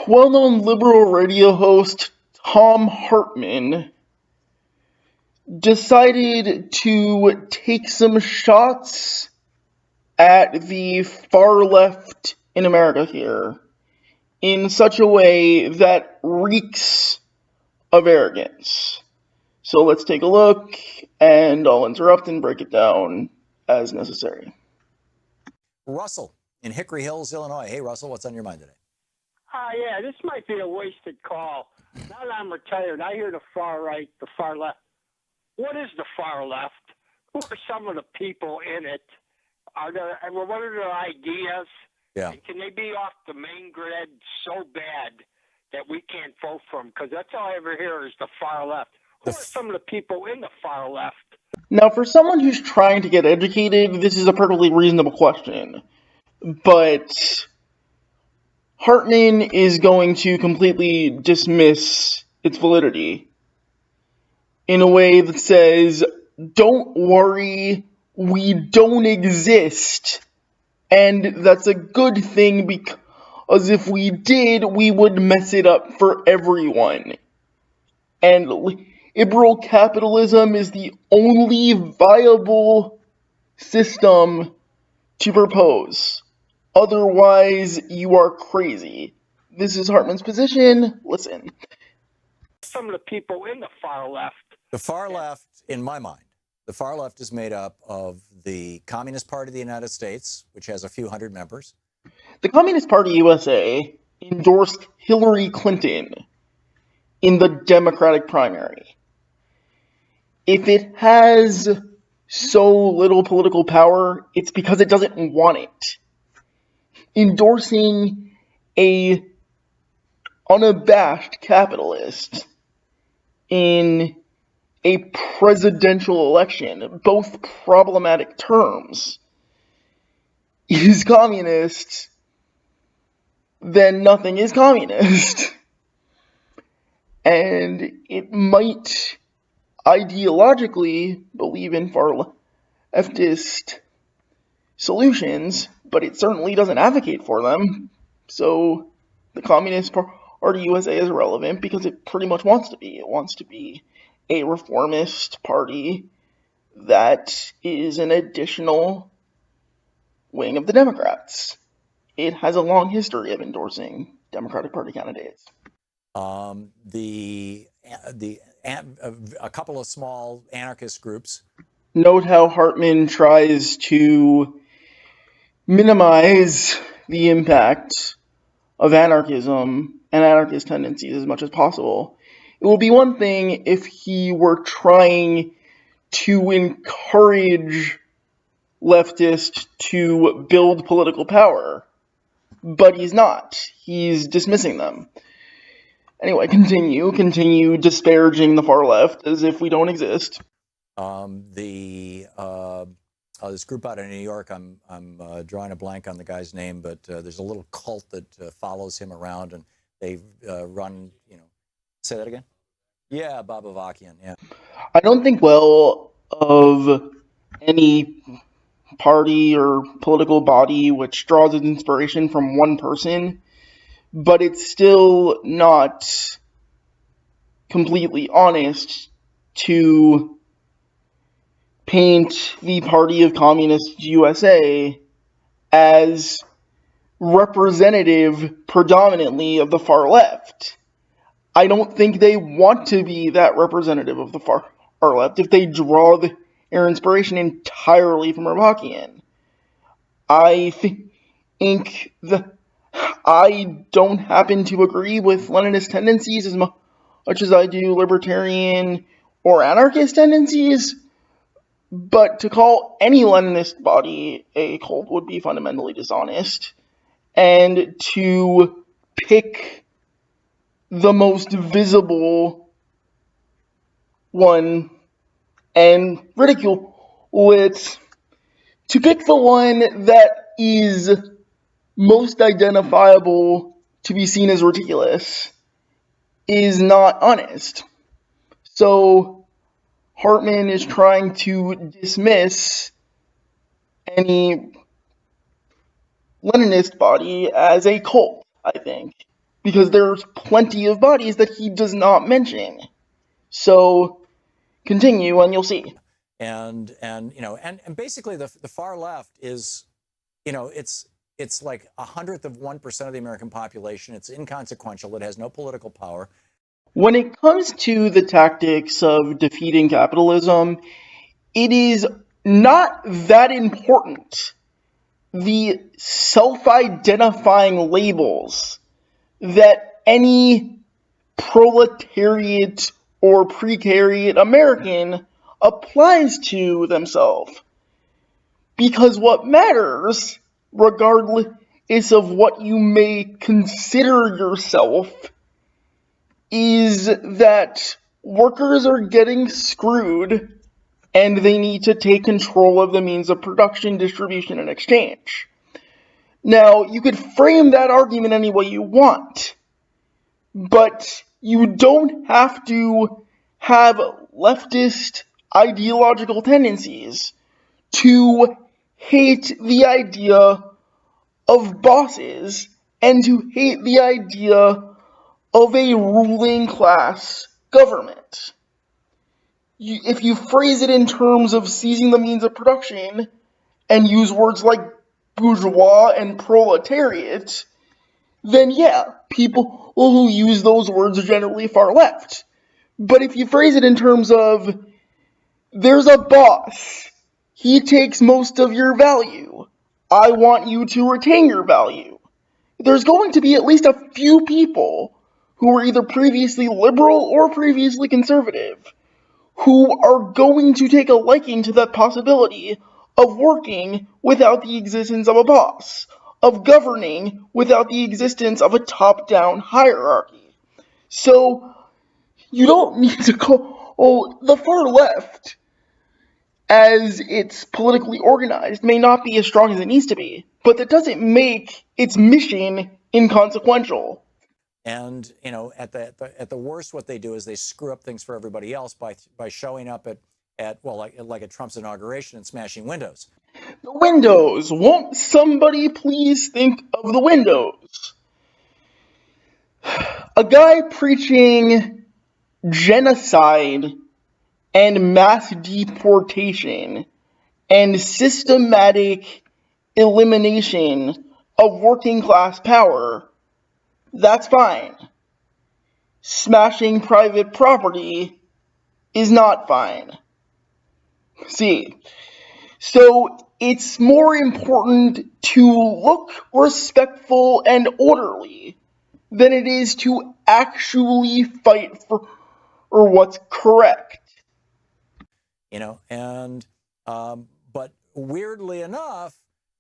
Well-known liberal radio host Thom Hartmann decided to take some shots at the far left in America here in such a way that reeks of arrogance. So let's take a look, and I'll interrupt and break it down as necessary. Russell in Hickory Hills, Illinois. Hey, Russell, what's on your mind today? Yeah, this might be a wasted call. Now that I'm retired, I hear the far right, the far left. What is the far left? Who are some of the people in it? What are their ideas? Yeah. And can they be off the main grid so bad that we can't vote for them? Because that's all I ever hear is the far left. Who are some of the people in the far left? Now, for someone who's trying to get educated, this is a perfectly reasonable question. But Hartmann is going to completely dismiss its validity in a way that says, don't worry, we don't exist. And that's a good thing because if we did, we would mess it up for everyone. And liberal capitalism is the only viable system to propose. Otherwise, you are crazy. This is Hartmann's position. Listen. Some of the people in the far left. The far left, in my mind, the far left is made up of the Communist Party of the United States, which has a few hundred members. The Communist Party USA endorsed Hillary Clinton in the Democratic primary. If it has so little political power, it's because it doesn't want it. Endorsing a unabashed capitalist in a presidential election, both problematic terms, is communist, then nothing is communist. And it might ideologically believe in far leftist solutions, but it certainly doesn't advocate for them. So the Communist Party USA is irrelevant because it pretty much wants to be. It wants to be a reformist party that is an additional wing of the Democrats. It has a long history of endorsing Democratic Party candidates. A couple of small anarchist groups. Note how Hartmann tries to minimize the impact of anarchism and anarchist tendencies as much as possible. It would be one thing if he were trying to encourage leftists to build political power, but he's not. He's dismissing them. Anyway, continue disparaging the far left as if we don't exist. This group out of New York, I'm drawing a blank on the guy's name, but there's a little cult that follows him around, and they run, say that again? Yeah, Babavakian, yeah. I don't think well of any party or political body which draws its inspiration from one person, but it's still not completely honest to paint the Party of Communist USA as representative predominantly of the far left. I don't think they want to be that representative of the far left if they draw their inspiration entirely from Babakian. I think that I don't happen to agree with Leninist tendencies as much as I do libertarian or anarchist tendencies, but to call any Leninist body a cult would be fundamentally dishonest, and to pick the most visible one and ridicule it, to pick the one that is most identifiable to be seen as ridiculous is not honest. So Hartmann is trying to dismiss any Leninist body as a cult, I think. because there's plenty of bodies that he does not mention. So continue and you'll see. And basically the far left is, it's like 1/100% of the American population. It's inconsequential. It has no political power. When it comes to the tactics of defeating capitalism, it is not that important. The self-identifying labels that any proletariat or precariat American applies to themselves. Because what matters, regardless of what you may consider yourself, is that workers are getting screwed and they need to take control of the means of production, distribution, and exchange. Now, you could frame that argument any way you want, but you don't have to have leftist ideological tendencies to hate the idea of bosses and to hate the idea of a ruling class government. If you phrase it in terms of seizing the means of production and use words like bourgeois and proletariat, then yeah, people who use those words are generally far left. But if you phrase it in terms of, there's a boss, he takes most of your value, I want you to retain your value, there's going to be at least a few people who were either previously liberal or previously conservative who are going to take a liking to that possibility of working without the existence of a boss, of governing without the existence of a top-down hierarchy. So, you don't need to call the far left, as it's politically organized, may not be as strong as it needs to be, but that doesn't make its mission inconsequential. And at the worst, what they do is they screw up things for everybody else by showing up like at Trump's inauguration and smashing windows. The windows. Won't somebody please think of the windows? A guy preaching genocide and mass deportation and systematic elimination of working class power, that's fine. Smashing private property is not fine. See, so it's more important to look respectful and orderly than it is to actually fight for what's correct. But weirdly enough,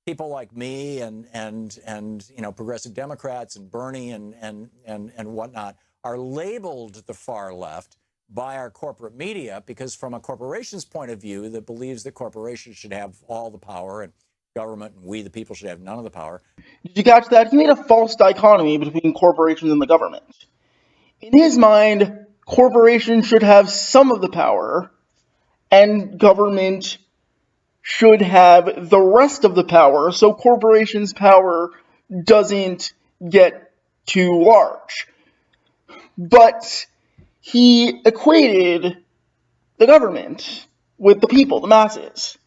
people like me and progressive Democrats and Bernie and whatnot are labeled the far left by our corporate media, because from a corporation's point of view that believes that corporations should have all the power and government and we the people should have none of the power. Did you catch that? He made a false dichotomy between corporations and the government. In his mind, corporations should have some of the power and government should have the rest of the power, so corporations' power doesn't get too large. But he equated the government with the people, the masses.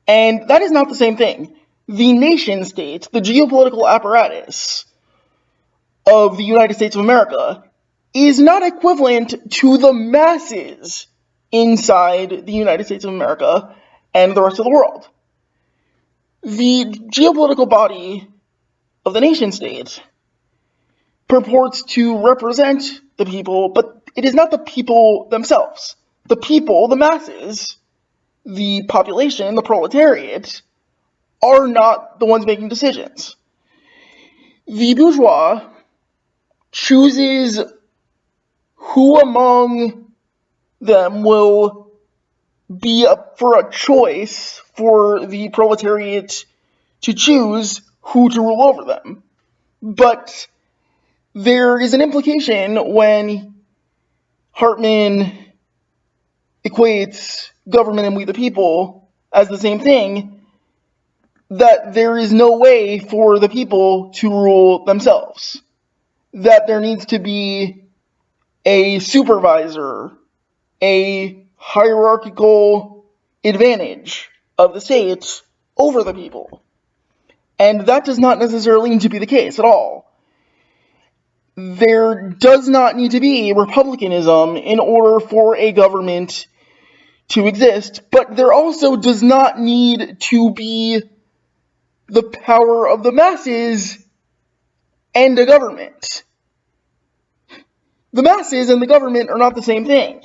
And that is not the same thing. The nation state, the geopolitical apparatus of the United States of America, is not equivalent to the masses inside the United States of America and the rest of the world. The geopolitical body of the nation state purports to represent the people, but it is not the people themselves. The people, the masses, the population, the proletariat, are not the ones making decisions. The bourgeois chooses who among them will be up for a choice for the proletariat to choose who to rule over them. But there is an implication when Hartmann equates government and we the people as the same thing, that there is no way for the people to rule themselves. that there needs to be a supervisor, a hierarchical advantage of the state over the people. And that does not necessarily need to be the case at all. There does not need to be republicanism in order for a government to exist, but there also does not need to be the power of the masses and a government. The masses and the government are not the same thing.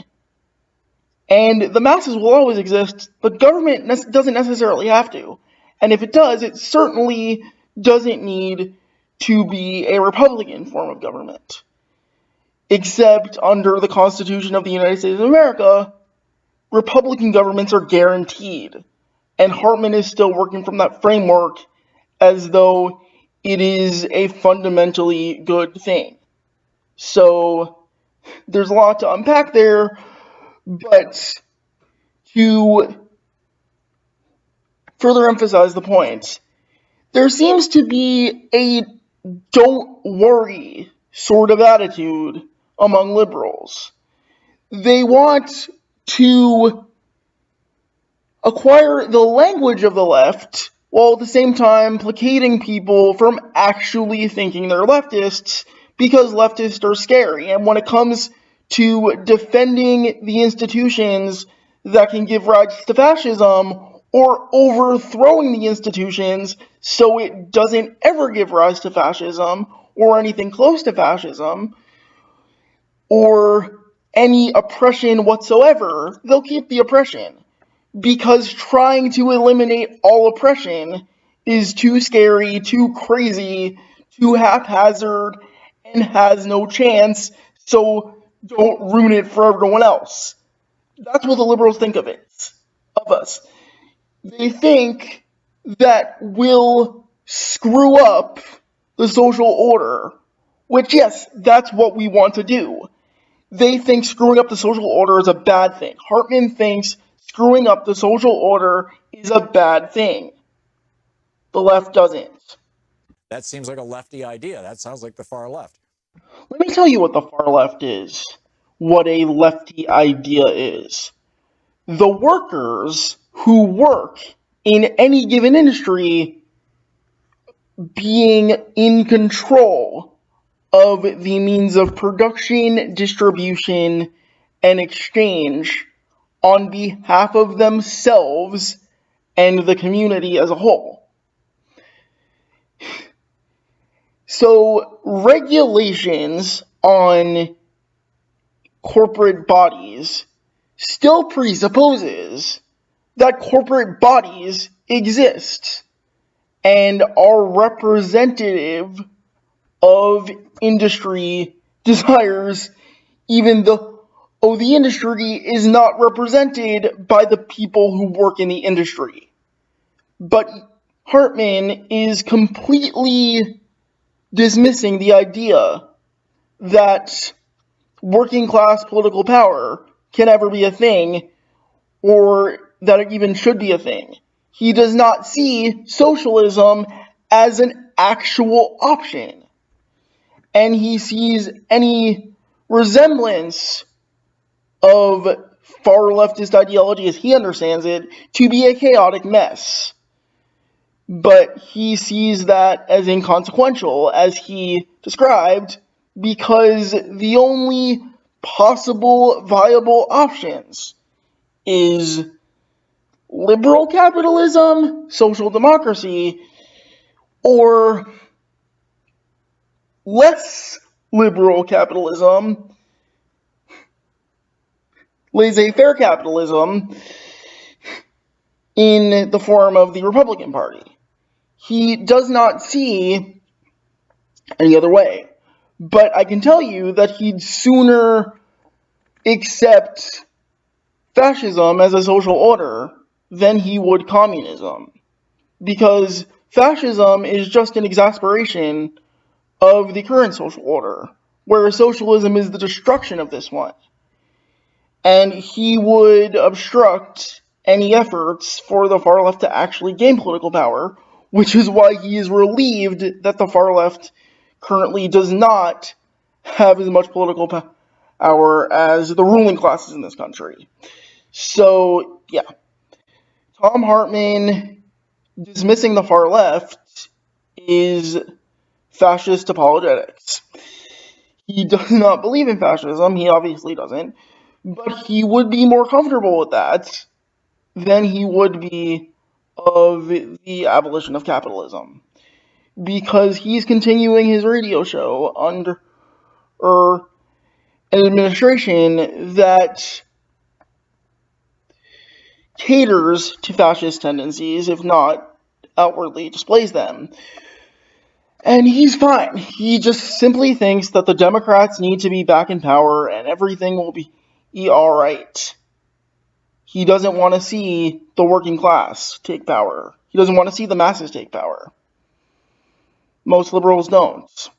And the masses will always exist, but government doesn't necessarily have to. And if it does, it certainly doesn't need to be a Republican form of government. Except under the Constitution of the United States of America, Republican governments are guaranteed. And Hartmann is still working from that framework as though it is a fundamentally good thing. So there's a lot to unpack there, but to further emphasize the point, there seems to be a don't worry sort of attitude among liberals. They want to acquire the language of the left while at the same time placating people from actually thinking they're leftists because leftists are scary. And when it comes to defending the institutions that can give rise to fascism or overthrowing the institutions so it doesn't ever give rise to fascism or anything close to fascism or any oppression whatsoever, they'll keep the oppression. Because trying to eliminate all oppression is too scary, too crazy, too haphazard, and has no chance, so don't ruin it for everyone else. That's what the liberals think of us. They think that we'll screw up the social order, which, yes, that's what we want to do. They think screwing up the social order is a bad thing. Hartmann thinks screwing up the social order is a bad thing. The left doesn't. That seems like a lefty idea. That sounds like the far left. Let me tell you what the far left is. What a lefty idea is. The workers who work in any given industry being in control of the means of production, distribution, and exchange on behalf of themselves and the community as a whole. So, regulations on corporate bodies still presupposes that corporate bodies exist and are representative of industry desires, even though the industry is not represented by the people who work in the industry. But Hartmann is completely dismissing the idea that working class political power can ever be a thing, or that it even should be a thing. He does not see socialism as an actual option. And he sees any resemblance of far leftist ideology, as he understands it, to be a chaotic mess. But he sees that as inconsequential, as he described, because the only possible viable options is liberal capitalism, social democracy, or less liberal capitalism, laissez-faire capitalism, in the form of the Republican Party. He does not see any other way. But I can tell you that he'd sooner accept fascism as a social order than he would communism. Because fascism is just an exasperation of the current social order, whereas socialism is the destruction of this one. And he would obstruct any efforts for the far left to actually gain political power, which is why he is relieved that the far left currently does not have as much political power as the ruling classes in this country. So, yeah, Thom Hartmann dismissing the far left is fascist apologetics. He does not believe in fascism, he obviously doesn't, but he would be more comfortable with that than he would be of the abolition of capitalism. Because he's continuing his radio show under an administration that caters to fascist tendencies, if not outwardly displays them. And he's fine. He just simply thinks that the Democrats need to be back in power and everything will be alright. He doesn't want to see the working class take power. He doesn't want to see the masses take power. Most liberals don't.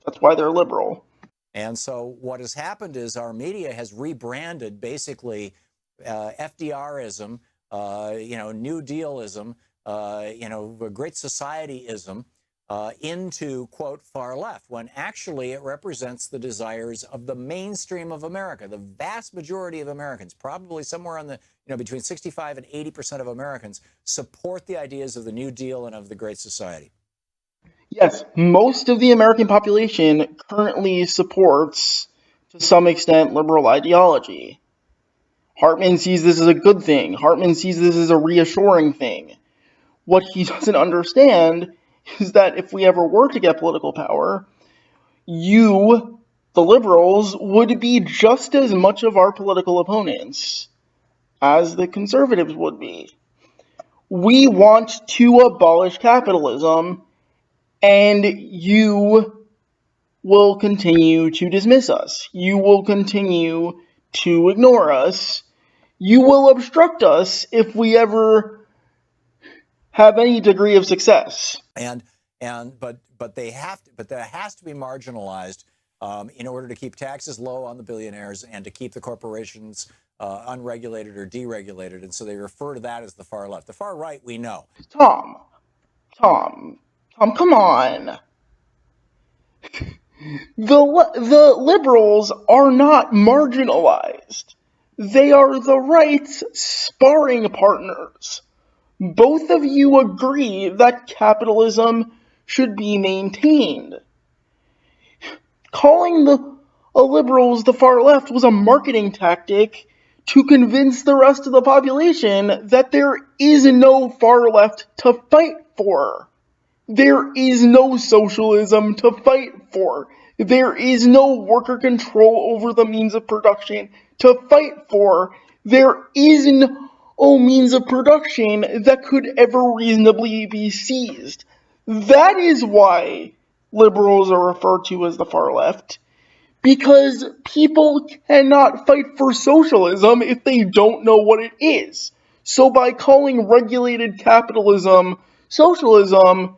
That's why they're liberal. And so what has happened is our media has rebranded basically FDRism, New Dealism, Great Societyism into, quote, far left, when actually it represents the desires of the mainstream of America. The vast majority of Americans, probably somewhere on the, between 65 and 80% of Americans, support the ideas of the New Deal and of the Great Society. Yes, most of the American population currently supports, to some extent, liberal ideology. Hartmann sees this as a good thing. Hartmann sees this as a reassuring thing. What he doesn't understand is that if we ever were to get political power, you, the liberals, would be just as much of our political opponents as the conservatives would be. We want to abolish capitalism, and you will continue to dismiss us. You will continue to ignore us. You will obstruct us if we ever have any degree of success. But that has to be marginalized in order to keep taxes low on the billionaires and to keep the corporations unregulated or deregulated. And so they refer to that as the far left. The far right, we know. Thom, come on. The liberals are not marginalized. They are the right's sparring partners. Both of you agree that capitalism should be maintained. Calling the liberals the far left was a marketing tactic to convince the rest of the population that there is no far left to fight for. There is no socialism to fight for. There is no worker control over the means of production to fight for. There is no means of production that could ever reasonably be seized. That is why liberals are referred to as the far left. Because people cannot fight for socialism if they don't know what it is. So by calling regulated capitalism socialism,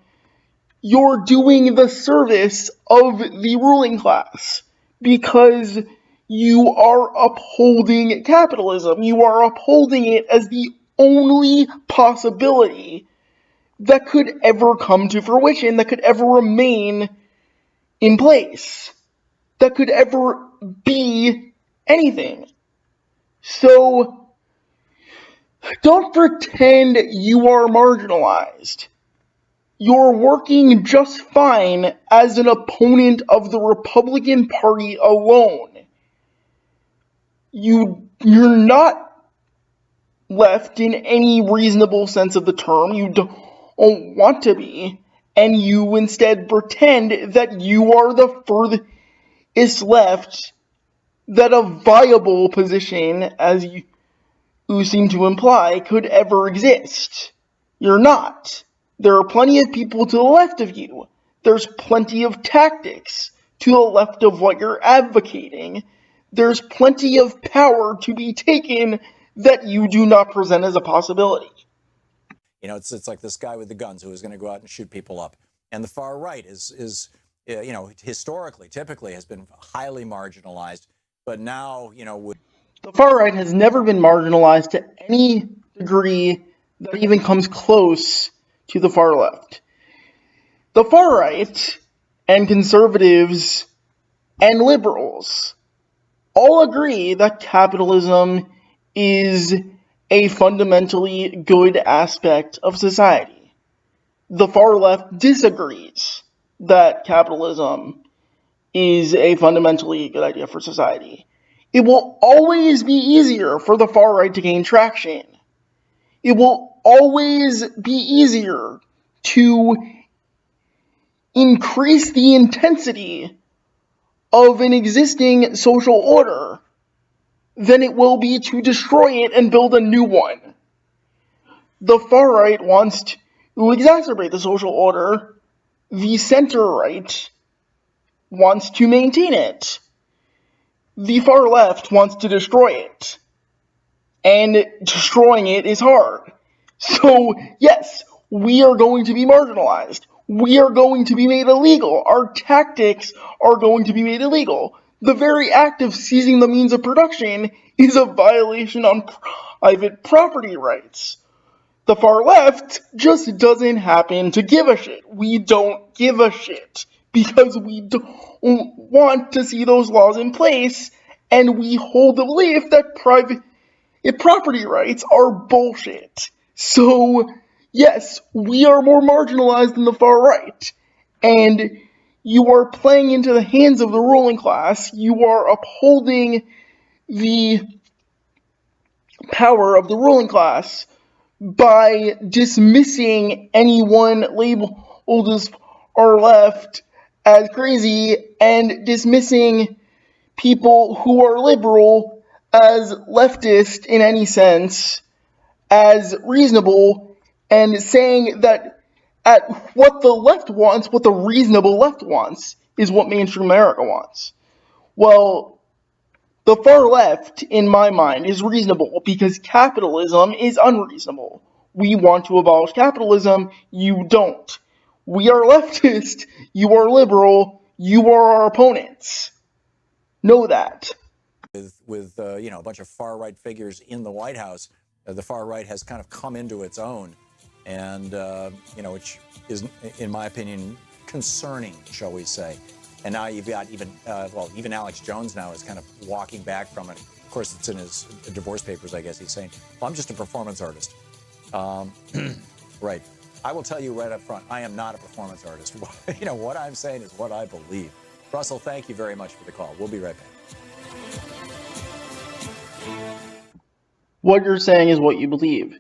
you're doing the service of the ruling class. Because you are upholding capitalism. You are upholding it as the only possibility that could ever come to fruition, that could ever remain in place, that could ever be anything. So, don't pretend you are marginalized. You're working just fine as an opponent of the Republican Party alone. You're not left in any reasonable sense of the term. You don't want to be. And you instead pretend that you are the furthest left, that a viable position, as you seem to imply, could ever exist. You're not. There are plenty of people to the left of you. There's plenty of tactics to the left of what you're advocating. There's plenty of power to be taken that you do not present as a possibility. It's like this guy with the guns who is going to go out and shoot people up. And the far right is historically, typically has been highly marginalized. But now, the far right has never been marginalized to any degree that even comes close to the far left. The far right and conservatives and liberals all agree that capitalism is a fundamentally good aspect of society. The far left disagrees that capitalism is a fundamentally good idea for society. It will always be easier for the far right to gain traction. It will always be easier to increase the intensity of an existing social order than it will be to destroy it and build a new one. The far right wants to exacerbate the social order. The center right wants to maintain it. The far left wants to destroy it. And destroying it is hard. So, yes, we are going to be marginalized. We are going to be made illegal. Our tactics are going to be made illegal. The very act of seizing the means of production is a violation on private property rights. The far left just doesn't happen to give a shit. We don't give a shit because we don't want to see those laws in place, and we hold the belief that private property rights are bullshit. So, yes, we are more marginalized than the far right, and you are playing into the hands of the ruling class. You are upholding the power of the ruling class by dismissing anyone labeled as far left as crazy and dismissing people who are liberal as leftist in any sense as reasonable, and saying that at what the left wants, what the reasonable left wants, is what mainstream America wants. Well, the far left, in my mind, is reasonable because capitalism is unreasonable. We want to abolish capitalism, you don't. We are leftist, you are liberal, you are our opponents. Know that. With a bunch of far right figures in the White House, the far right has kind of come into its own, and which is, in my opinion, concerning, shall we say. And now you've got even Alex Jones now is kind of walking back from it. Of course, it's in his divorce papers, I guess. He's saying, well, I'm just a performance artist. Right. I will tell you right up front, I am not a performance artist. What I'm saying is what I believe. Russell, thank you very much for the call. We'll be right back. What you're saying is what you believe.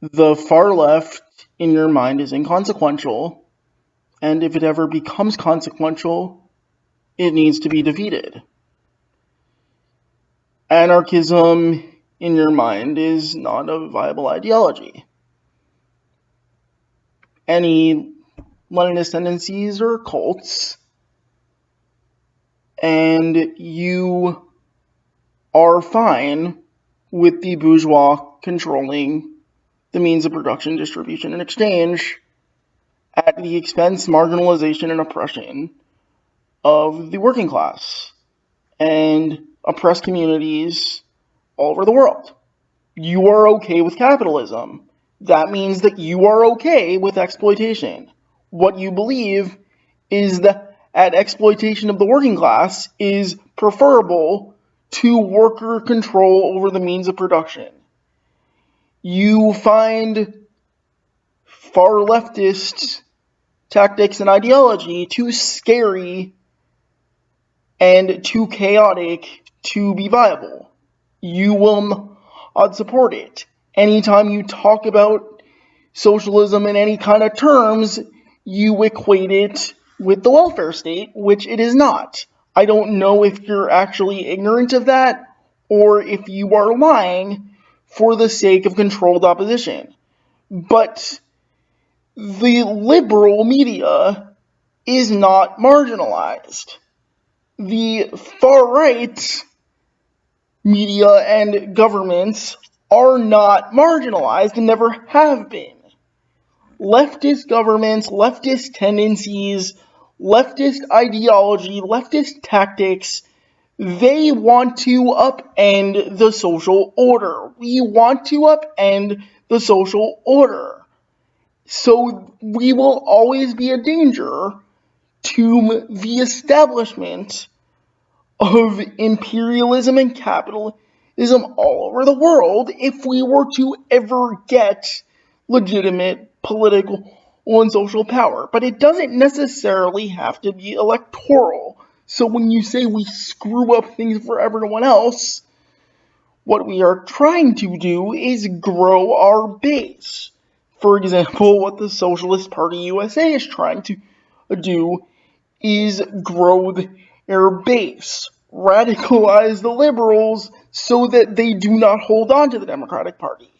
The far left, in your mind, is inconsequential, and if it ever becomes consequential, it needs to be defeated. Anarchism, in your mind, is not a viable ideology. Any Leninist tendencies are cults, and you are fine with the bourgeois controlling the means of production, distribution, and exchange at the expense, marginalization, and oppression of the working class and oppressed communities all over the world. You are okay with capitalism. That means that you are okay with exploitation. What you believe is that exploitation of the working class is preferable to worker control over the means of production. You find far leftist tactics and ideology too scary and too chaotic to be viable. You will not support it. Anytime you talk about socialism in any kind of terms, you equate it with the welfare state, which it is not. I don't know if you're actually ignorant of that or if you are lying for the sake of controlled opposition. But the liberal media is not marginalized. The far right media and governments are not marginalized and never have been. Leftist governments, leftist tendencies, leftist ideology, leftist tactics, they want to upend the social order. We want to upend the social order. So we will always be a danger to the establishment of imperialism and capitalism all over the world if we were to ever get legitimate political and social power. But it doesn't necessarily have to be electoral. So when you say we screw up things for everyone else, what we are trying to do is grow our base. For example, what the Socialist Party USA is trying to do is grow their base, radicalize the liberals so that they do not hold on to the Democratic Party,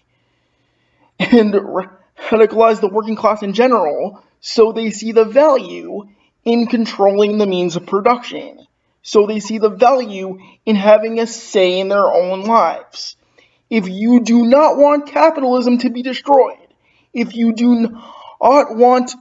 and radicalize the working class in general so they see the value in controlling the means of production, so they see the value in having a say in their own lives. If you do not want capitalism to be destroyed, if you do not want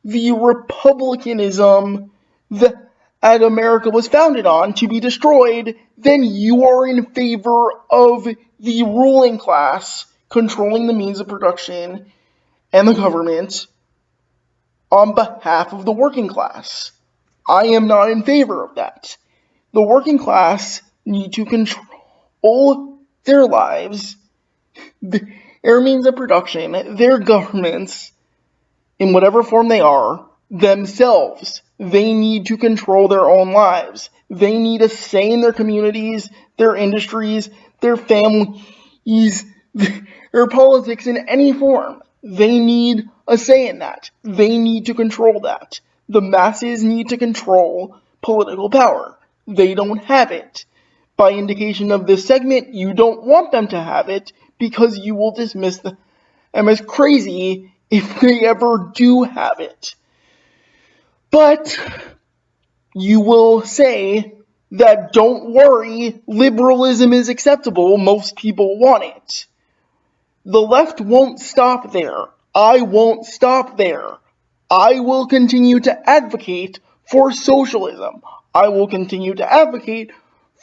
the republicanism that America was founded on to be destroyed, then you are in favor of the ruling class controlling the means of production and the government on behalf of the working class. I am not in favor of that. The working class need to control their lives, their means of production, their governments, in whatever form they are, themselves. They need to control their own lives. They need a say in their communities, their industries, their families, their politics in any form. They need a say in that. They need to control that. The masses need to control political power. They don't have it. By indication of this segment, you don't want them to have it because you will dismiss them as crazy if they ever do have it. But you will say that don't worry, liberalism is acceptable, most people want it. The left won't stop there. I won't stop there. I will continue to advocate for socialism. I will continue to advocate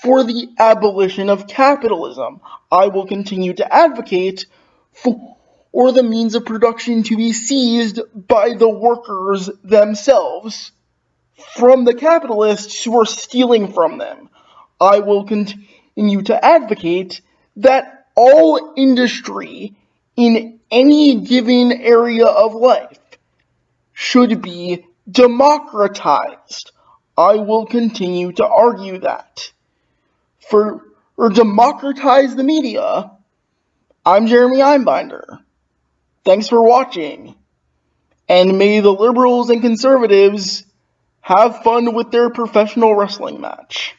for the abolition of capitalism. I will continue to advocate for the means of production to be seized by the workers themselves from the capitalists who are stealing from them. I will continue to advocate that all industry in any given area of life should be democratized. I will continue to argue that. For democratize the media, I'm Jeremy Einbinder. Thanks for watching, and may the liberals and conservatives have fun with their professional wrestling match.